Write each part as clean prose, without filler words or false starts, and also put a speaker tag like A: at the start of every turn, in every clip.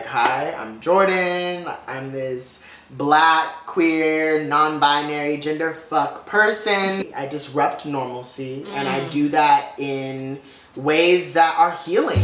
A: Hi, I'm Jordan. I'm this black, queer, non-binary, gender fuck person. I disrupt normalcy and I do that in ways that are healing.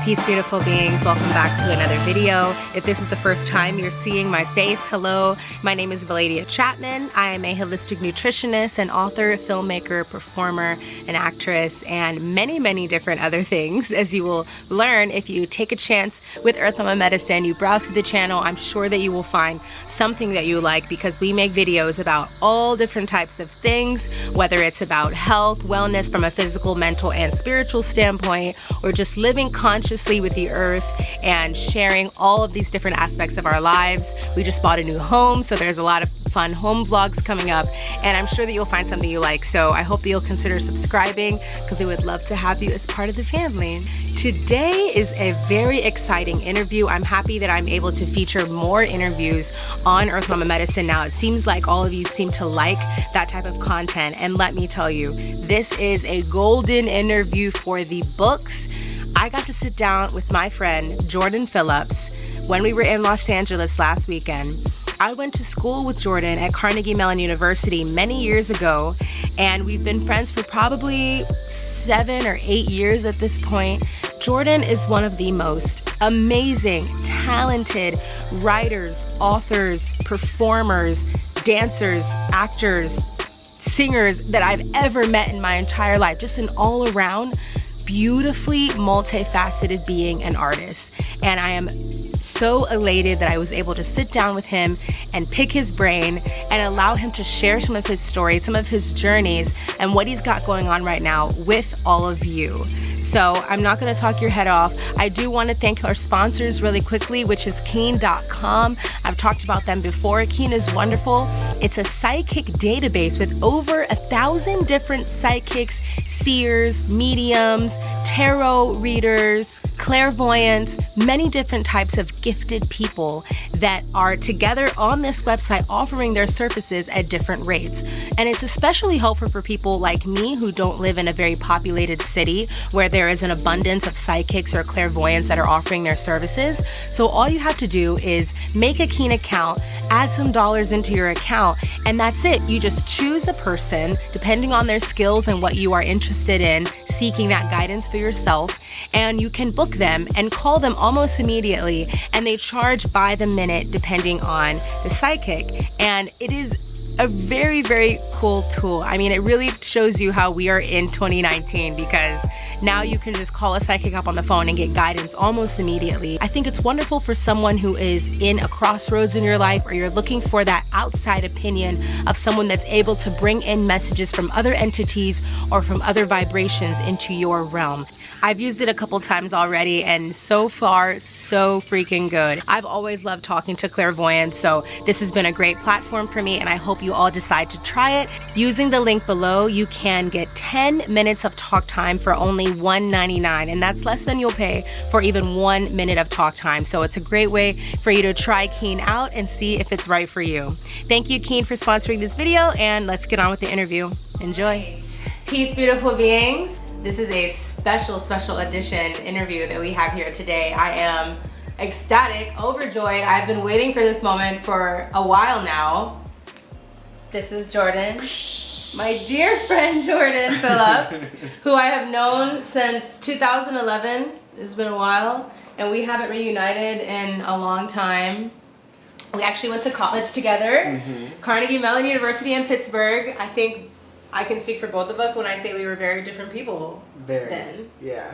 B: Peace, beautiful beings. Welcome back to another video. If this is the first time you're seeing my face, hello. My name is Veladya Chapman. I am a holistic nutritionist, an author, filmmaker, performer, an actress, and many, many different other things. As you will learn if you take a chance with Earth Mama Medicine, you browse through the channel, I'm sure that you will find something that you like, because we make videos about all different types of things, whether it's about health, wellness from a physical, mental, and spiritual standpoint, or just living consciously with the earth and sharing all of these different aspects of our lives. We just bought a new home, so there's a lot of fun home vlogs coming up, and I'm sure that you'll find something you like. So I hope you'll consider subscribing, because we would love to have you as part of the family. Today is a very exciting interview. I'm happy that I'm able to feature more interviews on Earth Mama Medicine now. It seems like all of you seem to like that type of content, and let me tell you, this is a golden interview for the books. I got to sit down with my friend Jordan Phillips when we were in Los Angeles last weekend. I went to school with Jordan at Carnegie Mellon University many years ago, and we've been friends for probably 7 or 8 years at this point. Jordan is one of the most amazing, talented writers, authors, performers, dancers, actors, singers that I've ever met in my entire life. Just an all-around, beautifully multifaceted being and artist. And I am so elated that I was able to sit down with him and pick his brain and allow him to share some of his stories, some of his journeys, and what he's got going on right now with all of you. So I'm not going to talk your head off. I do want to thank our sponsors really quickly, which is Keen.com. I've talked about them before. Keen is wonderful. It's a psychic database with over 1,000 different psychics, seers, mediums, tarot readers, clairvoyants, many different types of gifted people that are together on this website offering their services at different rates. And it's especially helpful for people like me who don't live in a very populated city where there is an abundance of psychics or clairvoyants that are offering their services. So all you have to do is make a Keen account, add some dollars into your account, and that's it. You just choose a person depending on their skills and what you are interested in, seeking that guidance for yourself, and you can book them and call them almost immediately, and they charge by the minute depending on the psychic. And it is a very, very cool tool. I mean, it really shows you how we are in 2019, because now you can just call a psychic up on the phone and get guidance almost immediately. I think it's wonderful for someone who is in a crossroads in your life, or you're looking for that outside opinion of someone that's able to bring in messages from other entities or from other vibrations into your realm. I've used it a couple times already, and so far, so freaking good. I've always loved talking to clairvoyants, so this has been a great platform for me, and I hope you all decide to try it. Using the link below, you can get 10 minutes of talk time for only $1.99, and that's less than you'll pay for even 1 minute of talk time. So it's a great way for you to try Keen out and see if it's right for you. Thank you, Keen, for sponsoring this video, and let's get on with the interview. Enjoy. Peace, beautiful beings. This is a special edition interview that we have here today. I am ecstatic, overjoyed. I've been waiting for this moment for a while now. This is Jordan, my dear friend Jordan Phillips, who I have known since 2011. It's been a while, and we haven't reunited in a long time. We actually went to college together, Carnegie Mellon University in Pittsburgh. I think I can speak for both of us when I say we were very different people then.
A: Yeah.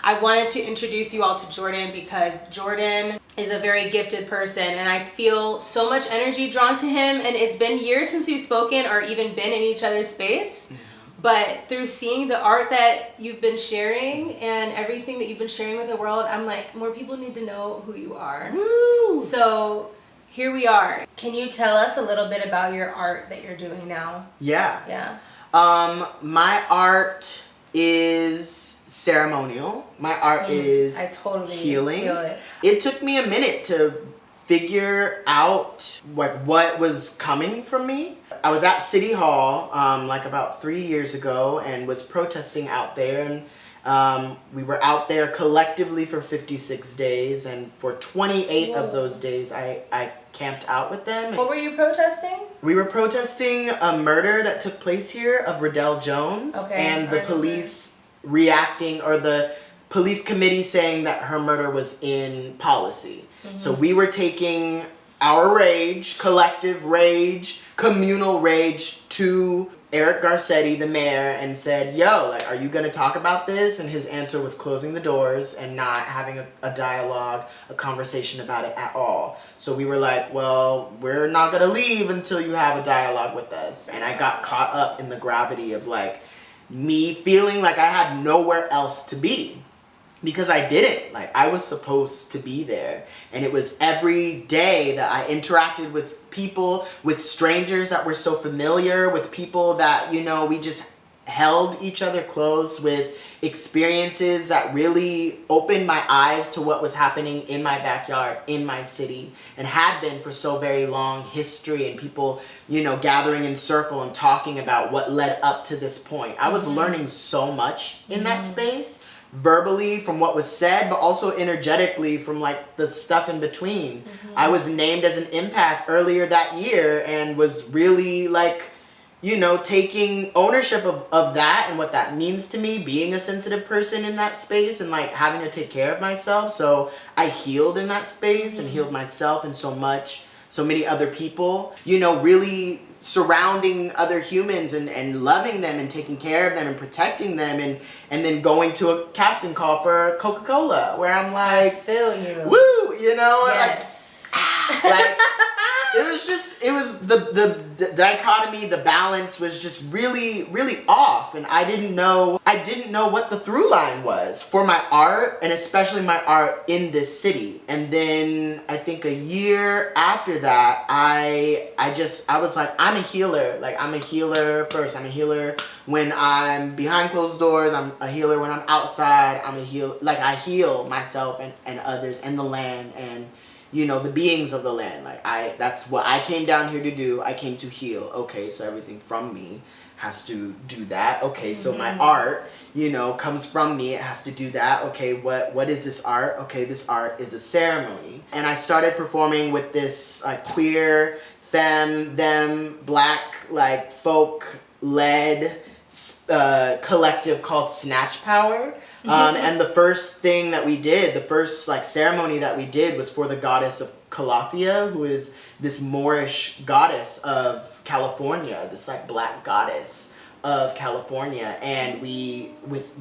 B: I wanted to introduce you all to Jordan because Jordan is a very gifted person, and I feel so much energy drawn to him, and it's been years since we've spoken or even been in each other's space. But through seeing the art that you've been sharing and everything that you've been sharing with the world, I'm like, more people need to know who you are.
A: Woo!
B: So here we are. Can you tell us a little bit about your art that you're doing now?
A: Yeah. My art is ceremonial. My art is
B: I totally
A: healing.
B: feel it.
A: It took me a minute to figure out what was coming from me. I was at City Hall like about 3 years ago and was protesting out there, and we were out there collectively for 56 days, and for 28 of those days I camped out with them.
B: What were you protesting?
A: We were protesting a murder that took place here of Riddell Jones, and the police reacting, or the police committee saying that her murder was in policy. So we were taking our rage, collective rage, communal rage, to Eric Garcetti, the mayor, and said, yo, like, are you going to talk about this? And his answer was closing the doors and not having a dialogue, a conversation about it at all. So we were like, well, we're not going to leave until you have a dialogue with us. And I got caught up in the gravity of, like, me feeling like I had nowhere else to be. Because I didn't. Like, I was supposed to be there. And it was every day that I interacted with people, with strangers that were so familiar, with people that, you know, we just held each other close, with experiences that really opened my eyes to what was happening in my backyard, in my city, and had been for so very long. History and people, you know, gathering in circle and talking about what led up to this point. I was learning so much in that space. Verbally from what was said, but also energetically from like the stuff in between. I was named as an empath earlier that year and was really like, you know, taking ownership of that and what that means to me, being a sensitive person in that space and like having to take care of myself. So I healed in that space and healed myself and so many other people, you know, really surrounding other humans and loving them and taking care of them and protecting them, and then going to a casting call for Coca-Cola where I'm like,
B: I feel you.
A: Woo, you know,
B: yes.
A: like it was the dichotomy, the balance was just really, really off, and I didn't know what the through line was for my art, and especially my art in this city. And then I think a year after that, I was like, I'm a healer. Like, I'm a healer first. I'm a healer when I'm behind closed doors. I'm a healer when I'm outside. I'm a healer. Like, I heal myself and others and the land and, you know, the beings of the land. Like, that's what I came down here to do. I came to heal. Okay, so everything from me has to do that. Okay, so my art, you know, comes from me. It has to do that. Okay, what is this art? Okay, this art is a ceremony. And I started performing with this queer, femme, them, black, like folk-led collective called Snatch Power. And the first thing that we did, the first like ceremony that we did, was for the goddess of Calafia, who is this Moorish goddess of California, this like black goddess of California. And we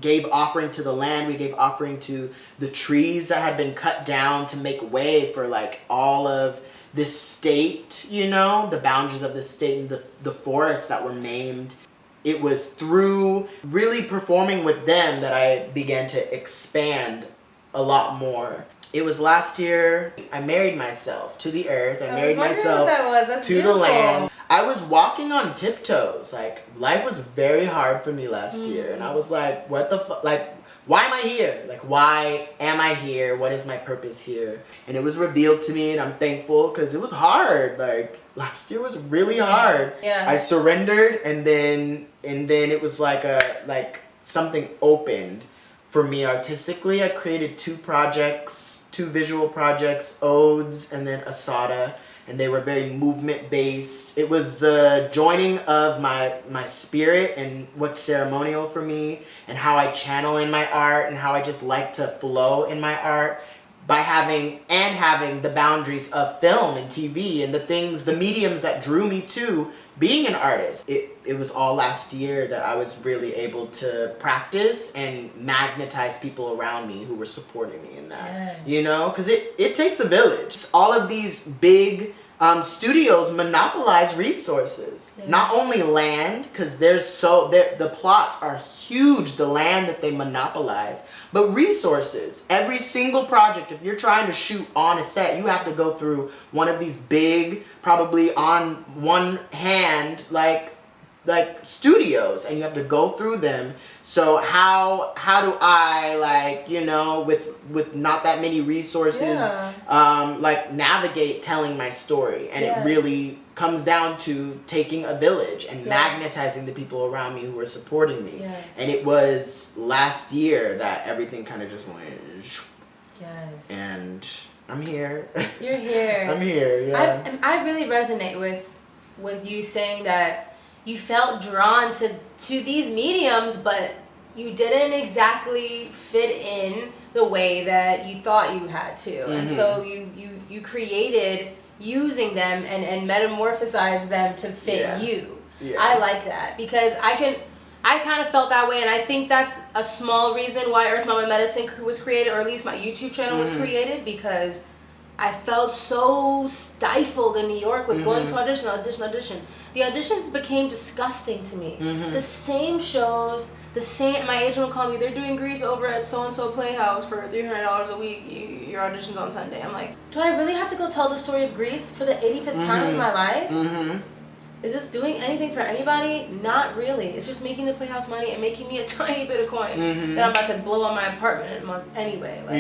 A: gave offering to the land, we gave offering to the trees that had been cut down to make way for like all of this state, you know, the boundaries of the state and the forests that were named. It was through really performing with them that I began to expand a lot more. It was last year, I married myself to the earth. I married myself to the land. I was walking on tiptoes. Like, life was very hard for me last year. And I was like, what the fuck? Like, why am I here? Like, why am I here? What is my purpose here? And it was revealed to me, and I'm thankful because it was hard. Like, last year was really hard. Yeah. I surrendered, and then it was like something opened for me artistically. I created two visual projects, Odes and then Asada, and they were very movement based. It was the joining of my spirit and what's ceremonial for me, and how I channel in my art, and how I just like to flow in my art, by having the boundaries of film and TV and the mediums that drew me to being an artist. It was all last year that I was really able to practice and magnetize people around me who were supporting me in that. Yes. You know, because it takes a village. All of these big studios monopolize resources. Yes. Not only land, because the plots are huge, the land that they monopolize, but resources. Every single project, if you're trying to shoot on a set, you have to go through one of these big, probably on one hand, like like studios and you have to go through them. So how do I, like, you know, with not that many resources, like navigate telling my story? And it really comes down to taking a village and magnetizing the people around me who are supporting me. And it was last year that everything kind of just went and I'm here.
B: You're here.
A: I'm here. Yeah.
B: I really resonate with you saying that you felt drawn to these mediums, but you didn't exactly fit in the way that you thought you had to. And so you created using them and metamorphosized them to fit you. I like that because I kind of felt that way, and I think that's a small reason why Earth Mama Medicine was created, or at least my YouTube channel was created, because I felt so stifled in New York with going to audition. The auditions became disgusting to me. The same shows, my agent will call me, they're doing Grease over at so-and-so Playhouse for $300 a week, your audition's on Sunday. I'm like, do I really have to go tell the story of Grease for the 85th time of my life? Is this doing anything for anybody? Not really. It's just making the Playhouse money and making me a tiny bit of coin that I'm about to blow on my apartment in a month anyway. Like,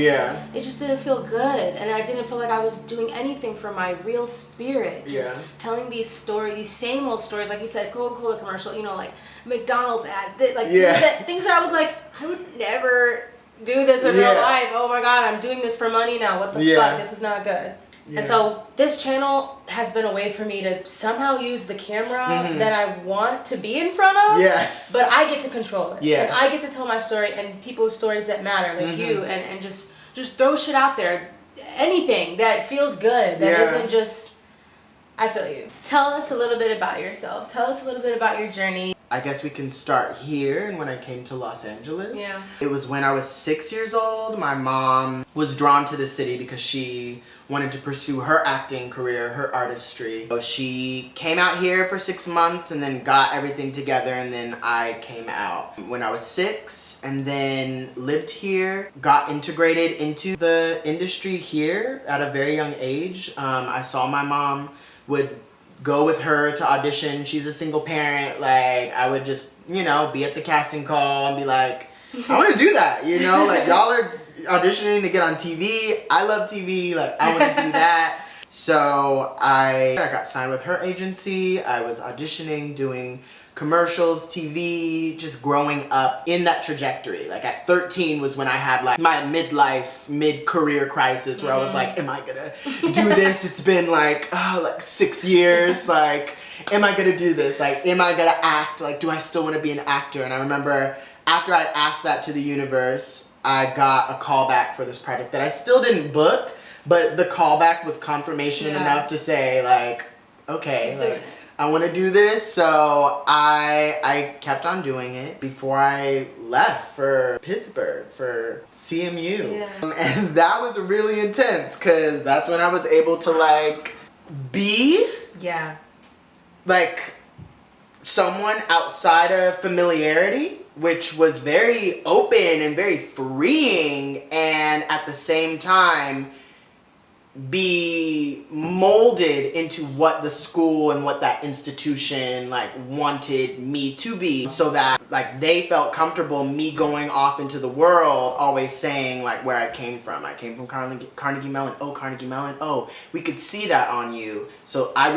B: it just didn't feel good, and I didn't feel like I was doing anything for my real spirit. Just telling these stories, these same old stories, like you said, Coca-Cola commercial, you know, like McDonald's ad, things that I was like, I would never do this in real life. Oh my God, I'm doing this for money now. What the fuck? This is not good. And so this channel has been a way for me to somehow use the camera that I want to be in front of. But I get to control it. And I get to tell my story and people's stories that matter, like you, and just throw shit out there. Anything that feels good, that isn't just, I feel you. Tell us a little bit about yourself. Tell us a little bit about your journey.
A: I guess we can start here and when I came to Los Angeles. It was when I was 6 years old. My mom was drawn to the city because she wanted to pursue her acting career, her artistry. So she came out here for 6 months and then got everything together, and then I came out when I was 6 and then lived here, got integrated into the industry here at a very young age. I saw my mom would go with her to audition. She's a single parent. Like, I would just, you know, be at the casting call and be like, I want to do that, you know? Like, y'all are auditioning to get on TV. I love TV. Like, I want to do that. So I got signed with her agency. I was auditioning, doing commercials, TV, just growing up in that trajectory. Like at 13 was when I had like my mid-career crisis where I was like, am I gonna do this? It's been like 6 years. Like, am I gonna do this? Like, am I gonna act? Like, do I still wanna be an actor? And I remember after I asked that to the universe, I got a call back for this project that I still didn't book, but the callback was confirmation enough to say like, okay, like, I want to do this. So I kept on doing it before I left for Pittsburgh for CMU. And that was really intense because that's when I was able to like be like someone outside of familiarity, which was very open and very freeing, and at the same time be molded into what the school and what that institution like wanted me to be, so that like they felt comfortable me going off into the world, always saying like where I came from. I came from Carnegie Mellon. Oh, Carnegie Mellon. Oh, we could see that on you. So I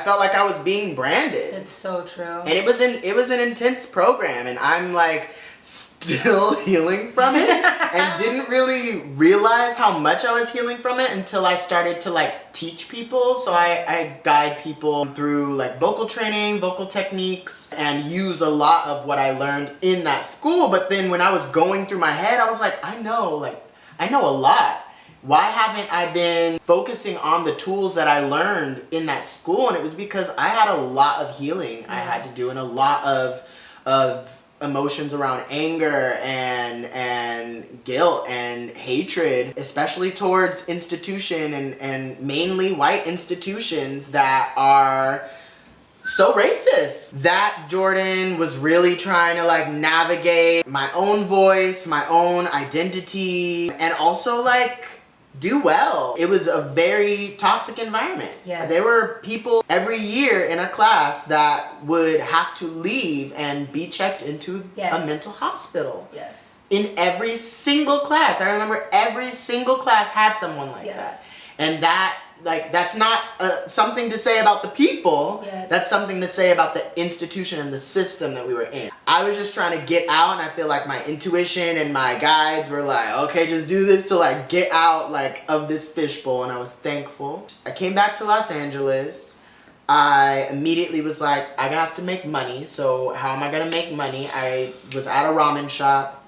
A: felt like I was being branded.
B: It's so true.
A: And it was an intense program, and I'm like still healing from it and didn't really realize how much I was healing from it until I started to like teach people. So I guide people through like vocal training, vocal techniques, and use a lot of what I learned in that school. But then when I was going through my head, I was like, I know a lot. Why haven't I been focusing on the tools that I learned in that school? And it was because I had a lot of healing I had to do, and a lot of emotions around anger and guilt and hatred, especially towards institution and mainly white institutions that are so racist. That Jordan was really trying to like navigate my own voice, my own identity, and also like do well. It was a very toxic environment.
B: Yes.
A: There were people every year in a class that would have to leave and be checked into a mental hospital.
B: Yes.
A: In every single class. I remember every single class had someone like that. And that's not something to say about the people. That's something to say about the institution and the system that we were in. I was just trying to get out, and I feel like my intuition and my guides were like, okay, just do this to like get out like of this fishbowl, and I was thankful. I came back to Los Angeles. I immediately was like, I have to make money. So how am I gonna make money? I was at a ramen shop.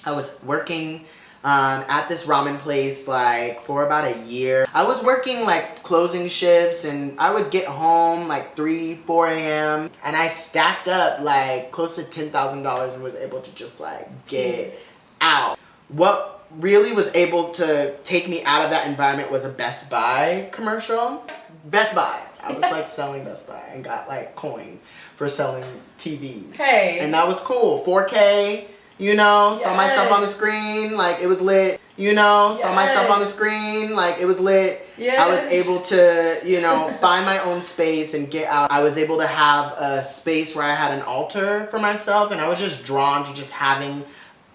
A: I was working at this ramen place like for about a year. I was working like closing shifts, and I would get home like 3, 4 a.m. and I stacked up like close to $10,000 and was able to just like get out. What really was able to take me out of that environment was a Best Buy commercial. Best Buy. I was like selling Best Buy and got like coin for selling TVs.
B: Hey.
A: And that was cool. 4K. You know, saw myself on the screen, like it was lit. You know, saw myself on the screen, like it was lit. I was able to, you know, find my own space and get out. I was able to have a space where I had an altar for myself, and I was just drawn to just having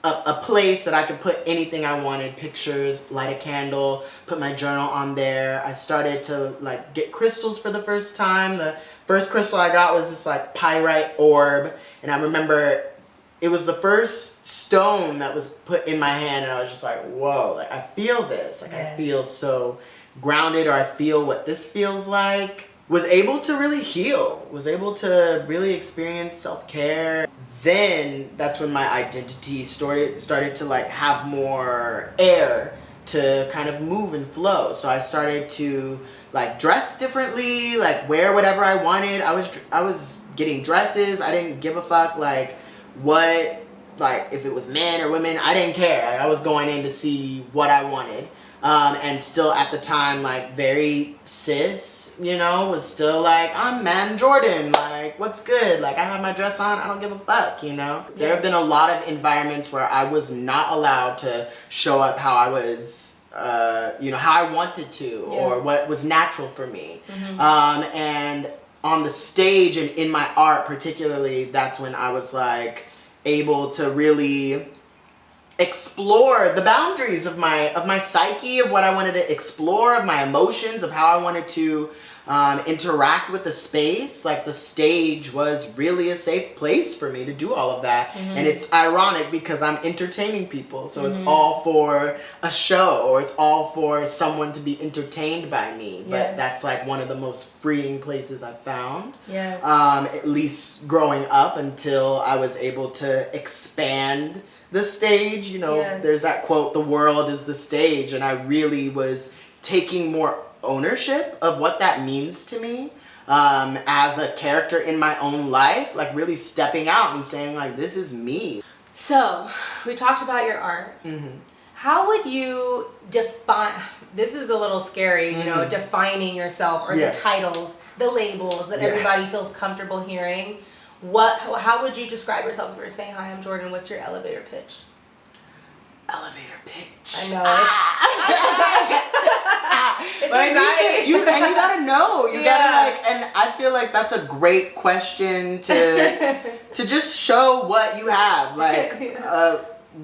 A: a place that I could put anything I wanted, pictures, light a candle, put my journal on there. I started to like get crystals for the first time. The first crystal I got was this like pyrite orb, and I remember it was the first stone that was put in my hand, and I was just like, whoa, like I feel this. Like I feel so grounded, or I feel what this feels like. Was able to really heal. Was able to really experience self-care. Then that's when my identity started to like have more air to kind of move and flow. So I started to like dress differently, like wear whatever I wanted. I was getting dresses. I didn't give a fuck like what, like if it was men or women, I didn't care. I was going in to see what I wanted. And still at the time, like very cis, you know, was still like, I'm man Jordan, like what's good? Like I have my dress on, I don't give a fuck, you know? There have been a lot of environments where I was not allowed to show up how I was, you know, how I wanted to, or what was natural for me. And on the stage and in my art particularly, that's when I was like able to really explore the boundaries of my psyche, of what I wanted to explore, of my emotions, of how I wanted to interact with the space. Like the stage was really a safe place for me to do all of that. And it's ironic because I'm entertaining people, so it's all for a show, or it's all for someone to be entertained by me. But that's like one of the most freeing places I've found. At least growing up, until I was able to expand the stage. You know, there's that quote, the world is the stage, and I really was taking more ownership of what that means to me as a character in my own life, like really stepping out and saying like, this is me.
B: So we talked about your art. How would you define, this is a little scary, you know, defining yourself, or the titles, the labels that everybody feels comfortable hearing. How would you describe yourself if you were saying, hi, I'm Jordan, what's your elevator pitch?
A: Elevator pitch.
B: I know.
A: It's you gotta know. You gotta like, and I feel like that's a great question to just show what you have. Like,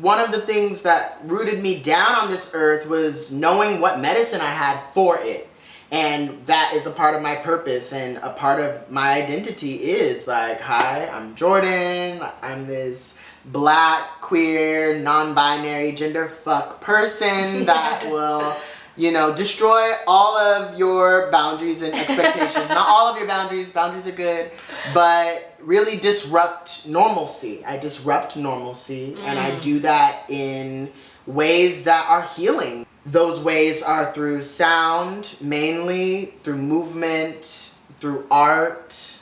A: one of the things that rooted me down on this earth was knowing what medicine I had for it. And that is a part of my purpose, and a part of my identity is like, hi, I'm Jordan. I'm this Black, queer, non-binary, gender fuck person that will, you know, destroy all of your boundaries and expectations. Not all of your boundaries. Boundaries are good. But really disrupt normalcy. I disrupt normalcy, and I do that in ways that are healing. Those ways are through sound, mainly, through movement, through art.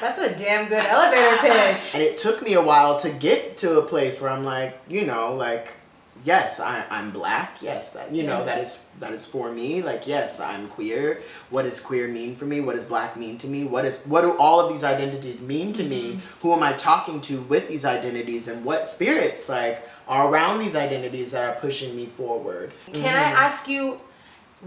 B: That's a damn good elevator pitch.
A: And it took me a while to get to a place where I'm like, you know, like, yes, I'm black. Yes, that you know that is for me. Like, yes, I'm queer. What does queer mean for me? What does black mean to me? What do all of these identities mean to me? Who am I talking to with these identities, and what spirits like are around these identities that are pushing me forward?
B: Can I ask you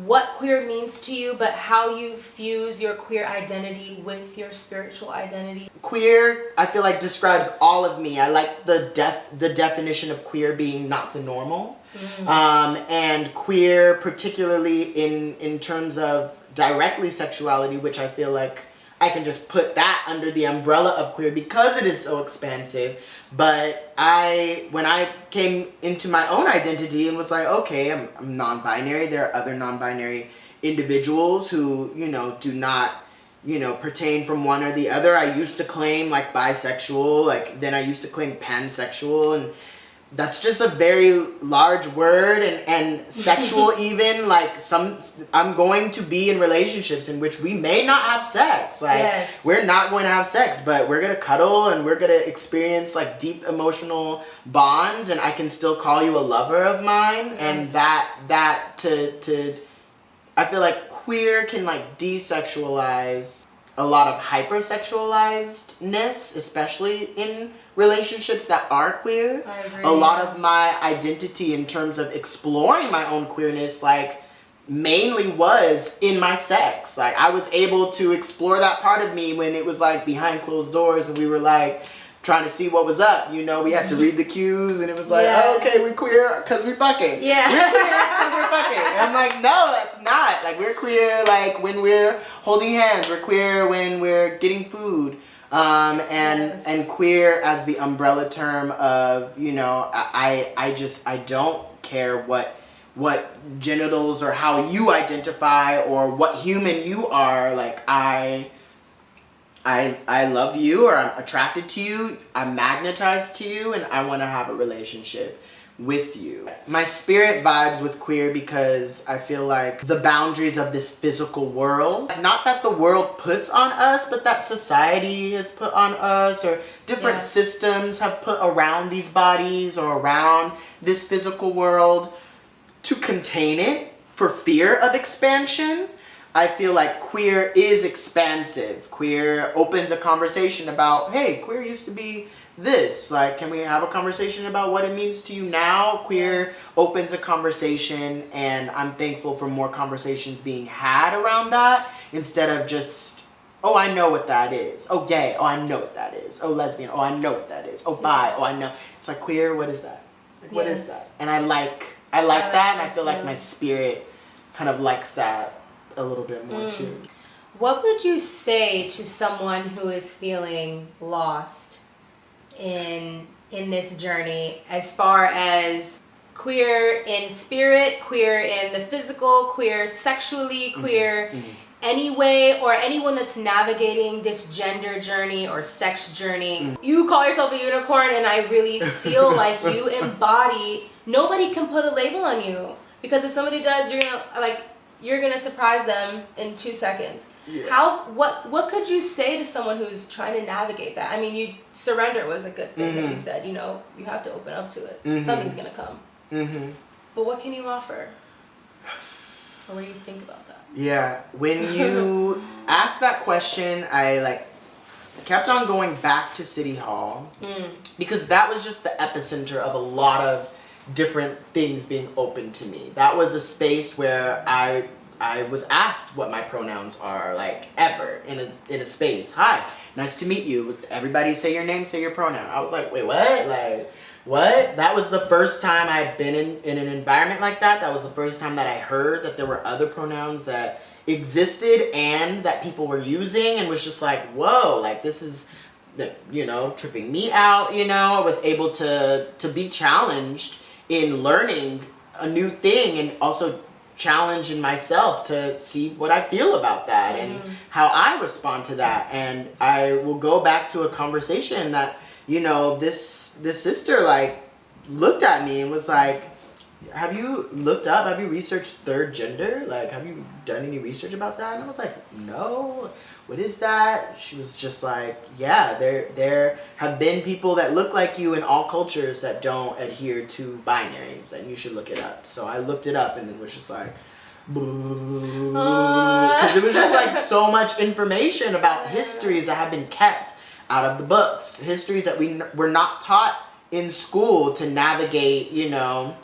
B: what queer means to you, but how you fuse your queer identity with your spiritual identity?
A: Queer, I feel like, describes all of me. I like the definition of queer being not the normal. And queer, particularly in terms of directly sexuality, which I feel like I can just put that under the umbrella of queer because it is so expansive. But when I came into my own identity and was like, okay, I'm non-binary. There are other non-binary individuals who, you know, do not, you know, pertain from one or the other. I used to claim like bisexual, like then I used to claim pansexual, and that's just a very large word, and sexual even, like I'm going to be in relationships in which we may not have sex. Like we're not going to have sex, but we're going to cuddle and we're going to experience like deep emotional bonds, and I can still call you a lover of mine. And that to I feel like queer can like desexualize a lot of hypersexualizedness, especially in relationships that are queer.
B: I agree.
A: A lot of my identity in terms of exploring my own queerness, like, mainly was in my sex. Like, I was able to explore that part of me when it was like behind closed doors and we were like trying to see what was up, you know. We had to read the cues, and it was like, oh, okay, we're queer because we're fucking.
B: Yeah.
A: We're queer because we're fucking. And I'm like, no, that's not. Like, we're queer, like, when we're holding hands. We're queer when we're getting food. And queer as the umbrella term of, you know, I don't care what genitals or how you identify or what human you are. Like, I love you, or I'm attracted to you, I'm magnetized to you, and I want to have a relationship with you. My spirit vibes with queer because I feel like the boundaries of this physical world, not that the world puts on us, but that society has put on us, or different systems have put around these bodies or around this physical world to contain it for fear of expansion. I feel like queer is expansive. Queer opens a conversation about, hey, queer used to be this. Like, can we have a conversation about what it means to you now? Queer opens a conversation, and I'm thankful for more conversations being had around that instead of just, oh, I know what that is. Oh, gay. Oh, I know what that is. Oh, lesbian. Oh, I know what that is. Oh, bi. Oh, I know. It's like, queer, what is that? Like, what is that? And I like that, and I feel like my spirit kind of likes that a little bit more too.
B: What would you say to someone who is feeling lost in this journey, as far as queer in spirit, queer in the physical, queer sexually, queer anyway, or anyone that's navigating this gender journey or sex journey? You call yourself a unicorn, and I really feel like you embody, nobody can put a label on you, because if somebody does, you're gonna surprise them in 2 seconds. What could you say to someone who's trying to navigate that? I mean, surrender was a good thing that you said, you know, you have to open up to it. Something's gonna come. But what can you offer? Or what do you think about that?
A: Yeah, when you asked that question, I kept on going back to City Hall because that was just the epicenter of a lot of different things being open to me. That was a space where I was asked what my pronouns are, like, ever in a space. Hi, nice to meet you. Everybody say your name, say your pronoun. I was like, wait, what? Like, what? That was the first time I'd been in an environment like that. That was the first time that I heard that there were other pronouns that existed and that people were using, and was just like, whoa, like, this is, you know, tripping me out, you know. I was able to be challenged in learning a new thing, and also challenging myself to see what I feel about that and how I respond to that. And I will go back to a conversation that, you know, this sister, like, looked at me and was like, have you looked up, have you researched third gender? Like, have you done any research about that? And I was like, no, what is that? She was just like, yeah, there have been people that look like you in all cultures that don't adhere to binaries, and you should look it up. So I looked it up and then was just like, because it was just like so much information about histories that have been kept out of the books, histories that we were not taught in school to navigate, you know,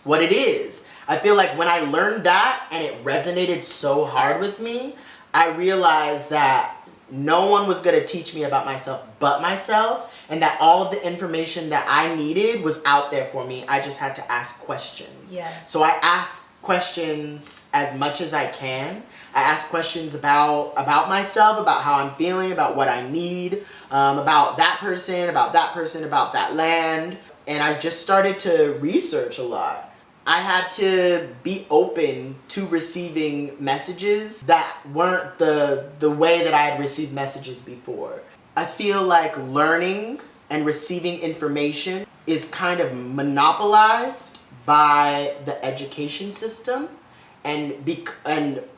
A: what it is. I feel like when I learned that and it resonated so hard with me, I realized that no one was going to teach me about myself but myself, and that all of the information that I needed was out there for me. I just had to ask questions.
B: Yes.
A: So I ask questions as much as I can. I ask questions about myself, about how I'm feeling, about what I need, about that person, about that land. And I just started to research a lot. I had to be open to receiving messages that weren't the way that I had received messages before. I feel like learning and receiving information is kind of monopolized by the education system, and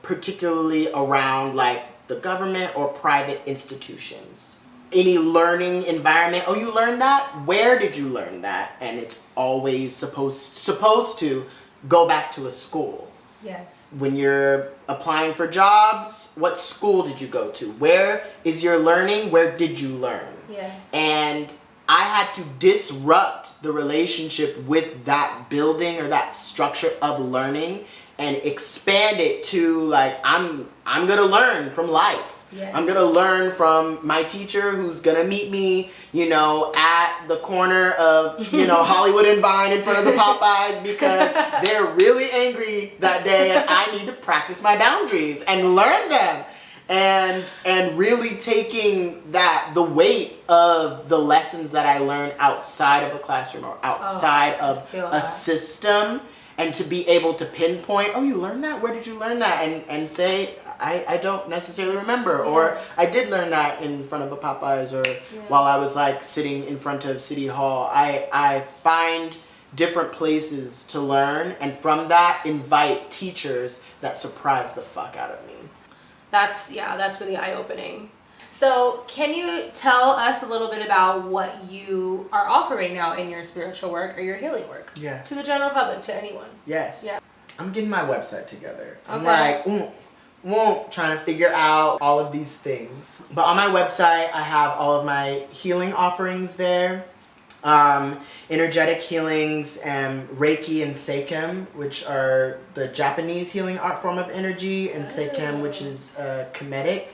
A: particularly around like the government or private institutions. Any learning environment, oh, you learned that? Where did you learn that? And it's always supposed to go back to a school.
B: Yes.
A: When you're applying for jobs, what school did you go to? Where is your learning? Where did you learn?
B: Yes.
A: And I had to disrupt the relationship with that building or that structure of learning and expand it to like, I'm gonna learn from life.
B: Yes.
A: I'm gonna learn from my teacher who's gonna meet me, you know, at the corner of, you know, Hollywood and Vine in front of the Popeyes because they're really angry that day and I need to practice my boundaries and learn them. And really taking the weight of the lessons that I learned outside of a classroom or outside of a system, and to be able to pinpoint, oh, you learned that? Where did you learn that? And say, I don't necessarily remember, or I did learn that in front of a Popeyes, or while I was like sitting in front of City Hall. I find different places to learn, and from that invite teachers that surprise the fuck out of me.
B: That's really eye-opening. So can you tell us a little bit about what you are offering now in your spiritual work or your healing work?
A: Yes.
B: To the general public, to anyone.
A: Yes. Yeah. I'm getting my website together. I'm
B: Okay.
A: like, trying to figure out all of these things. But on my website, I have all of my healing offerings there. Energetic healings, Reiki and Seiken, which are the Japanese healing art form of energy, and Seiken, which is a Kemetic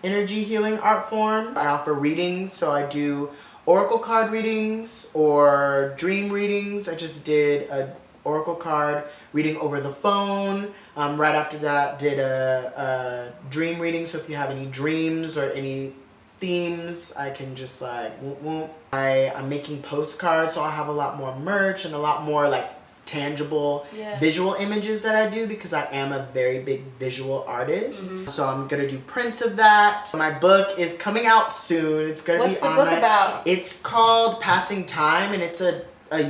A: energy healing art form. I offer readings, so I do oracle card readings or dream readings. I just did a oracle card reading over the phone. Right after that, did a dream reading, so if you have any dreams or any themes, I can just like I'm making postcards, so I have a lot more merch and a lot more like tangible visual images that I do because I am a very big visual artist. So I'm gonna do prints of that. My book is coming out soon. It's gonna
B: What's
A: be
B: the book about?
A: It's called Passing Time, and it's a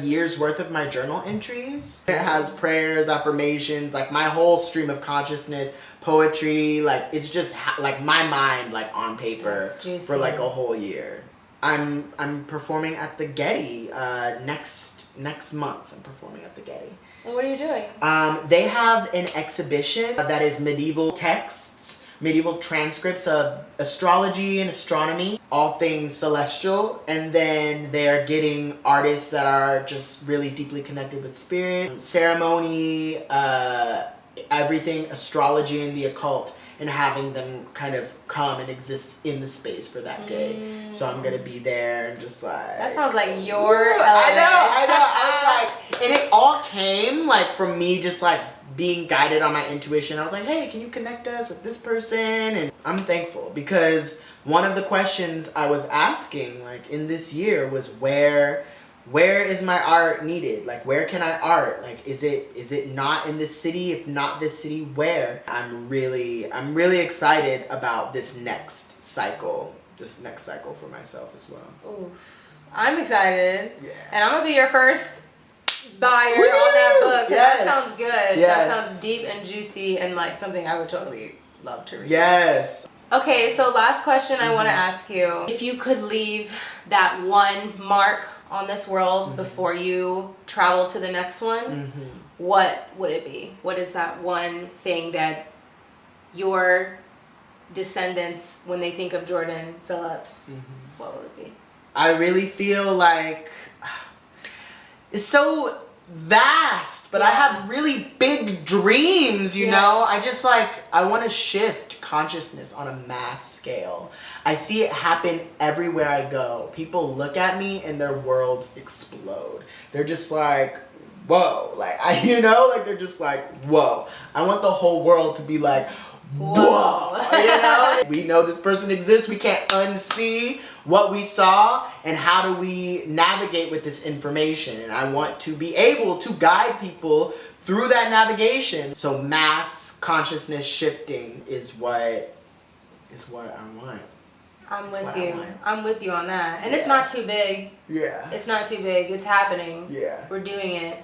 A: year's worth of my journal entries. It has prayers, affirmations, like my whole stream of consciousness, poetry, like it's just like my mind like on paper for like a whole year. I'm performing at the Getty next month. I'm performing at the Getty.
B: And what are you doing?
A: They have an exhibition that is medieval texts, medieval transcripts of astrology and astronomy, all things celestial, and then they're getting artists that are just really deeply connected with spirit, ceremony, everything astrology and the occult, and having them kind of come and exist in the space for that day. So I'm gonna be there and just like...
B: That sounds like your element.
A: I know. I was like... And it all came like from me just like being guided on my intuition. I was like, hey, can you connect us with this person? And I'm thankful because one of the questions I was asking like in this year was where is my art needed? Like, where can I art? Like, is it not in this city? If not this city, where? I'm really excited about this next cycle for myself as well.
B: Ooh, I'm excited.
A: Yeah.
B: And I'm gonna be your first buyer on that book.
A: Yes.
B: That sounds good.
A: Yes.
B: That sounds deep and juicy and like something I would totally love to read.
A: Yes.
B: Okay, so last question I want to ask you. If you could leave that one mark on this world before you travel to the next one, what would it be? What is that one thing that your descendants, when they think of Jordan Phillips, what will it be?
A: I really feel like it's so vast, but I have really big dreams, you know? I want to shift consciousness on a mass scale. I see it happen everywhere I go. People look at me and their worlds explode. They're just like, whoa. Like, they're just like, whoa. I want the whole world to be like, whoa. You know? We know this person exists. We can't unsee what we saw, and how do we navigate with this information? And I want to be able to guide people through that navigation. So mass consciousness shifting is what I want.
B: I'm with you. I'm with you on that. And it's not too big.
A: Yeah.
B: It's not too big. It's happening.
A: Yeah.
B: We're doing it.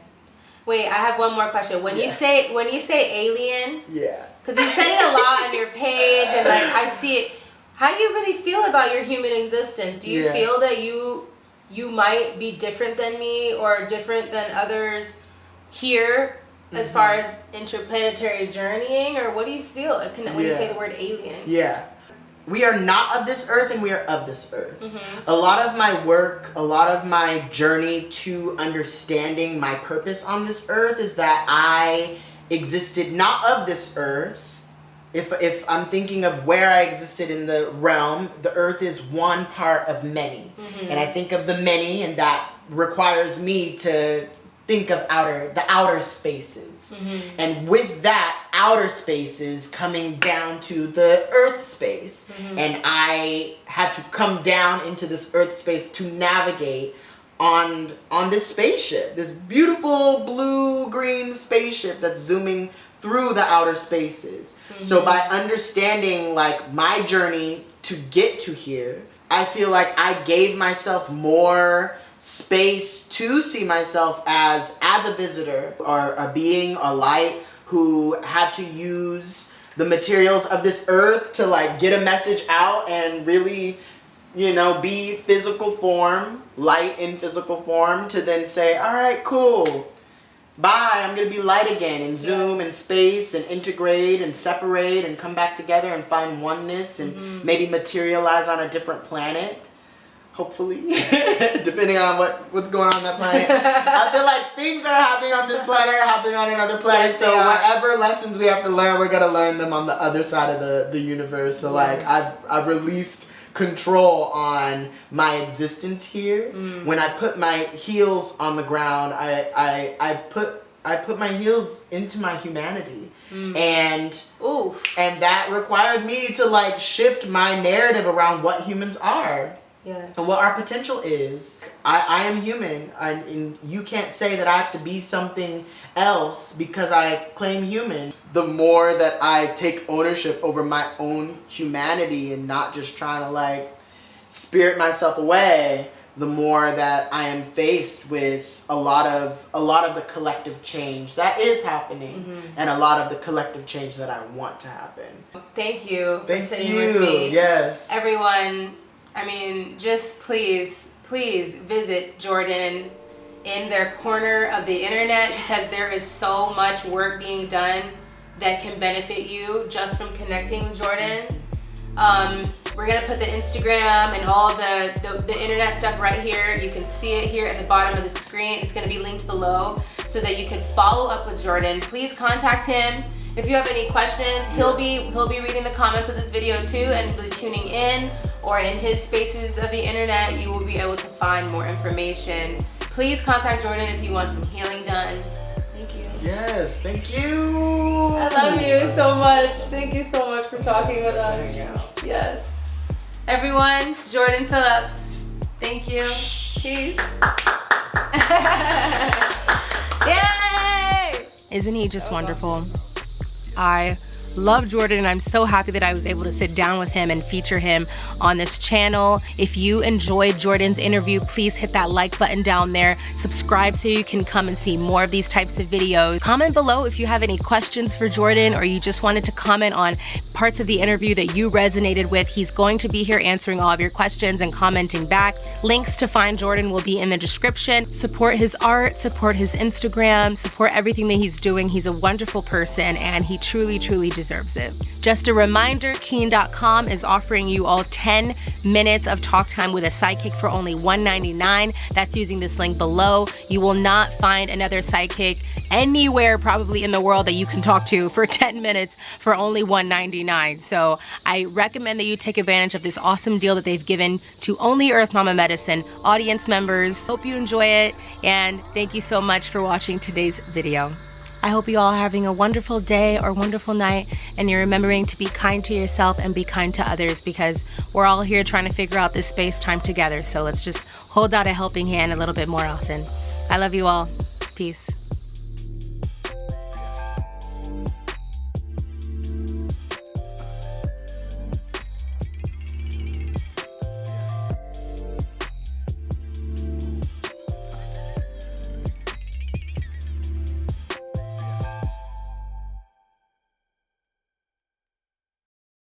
B: Wait, I have one more question. When you say alien, because you've said it a lot on your page, and like I see it. How do you really feel about your human existence? Do you feel that you might be different than me or different than others here as far as interplanetary journeying, or what do you feel when you say the word alien?
A: Yeah. We are not of this earth and we are of this earth. A lot of my work, a lot of my journey to understanding my purpose on this earth is that I existed not of this earth. If I'm thinking of where I existed in the realm, the earth is one part of many. And I think of the many, and that requires me to think of the outer spaces. And with that, outer spaces coming down to the earth space. And I had to come down into this earth space to navigate on this spaceship, this beautiful blue-green spaceship that's zooming through the outer spaces. So by understanding like my journey to get to here, I feel like I gave myself more space to see myself as a visitor, or a being, a light who had to use the materials of this earth to like get a message out and really, be physical form, light in physical form, to then say, all right, cool. Bye, I'm going to be light again, and zoom and space and integrate and separate and come back together and find oneness and maybe materialize on a different planet. Hopefully, depending on what's going on that planet. I feel like things that are happening on this planet are happening on another planet.
B: Yes,
A: so whatever lessons we have to learn, we're going to learn them on the other side of the universe. So like I've released control on my existence here. When I put my heels on the ground, I put my heels into my humanity. And that required me to like shift my narrative around what humans are.
B: Yes.
A: And what our potential is. I am human, and you can't say that I have to be something else because I claim human. The more that I take ownership over my own humanity and not just trying to like spirit myself away, the more that I am faced with a lot of the collective change that is happening, and a lot of the collective change that I want to happen.
B: Thank you for sitting with me.
A: Yes.
B: Everyone, I mean, just please visit Jordan in their corner of the internet, because there is so much work being done that can benefit you just from connecting with Jordan. We're gonna put the Instagram and all the internet stuff right here. You can see it here at the bottom of the screen. It's gonna be linked below so that you can follow up with Jordan. Please contact him. If you have any questions, he'll be reading the comments of this video too, and be tuning in, or in his spaces of the internet, you will be able to find more information. Please contact Jordan if you want some healing done. Thank you.
A: Yes, thank you.
B: I love you so much. Thank you so much for talking with us.
A: Hang out.
B: Yes. Everyone, Jordan Phillips. Thank you. Peace. Yay!
C: Isn't he just wonderful? I
B: love Jordan, and I'm so happy that I was able to sit down with him and feature him on this channel. If you enjoyed Jordan's interview, please hit that like button down there. Subscribe so you can come and see more of these types of videos. Comment below if you have any questions for Jordan, or you just wanted to comment on parts of the interview that you resonated with. He's going to be here answering all of your questions and commenting back. Links to find Jordan will be in the description. Support his art, support his Instagram, support everything that he's doing. He's a wonderful person and he truly, truly deserves it. Just a reminder, Keen.com is offering you all 10 minutes of talk time with a sidekick for only $1.99. That's using this link below. You will not find another sidekick anywhere probably in the world that you can talk to for 10 minutes for only $1.99. So I recommend that you take advantage of this awesome deal that they've given to only Earth Mama Medicine audience members. Hope you enjoy it, and thank you so much for watching today's video. I hope you all are having a wonderful day or wonderful night, and you're remembering to be kind to yourself and be kind to others, because we're all here trying to figure out this space-time together. So let's just hold out a helping hand a little bit more often. I love you all. Peace.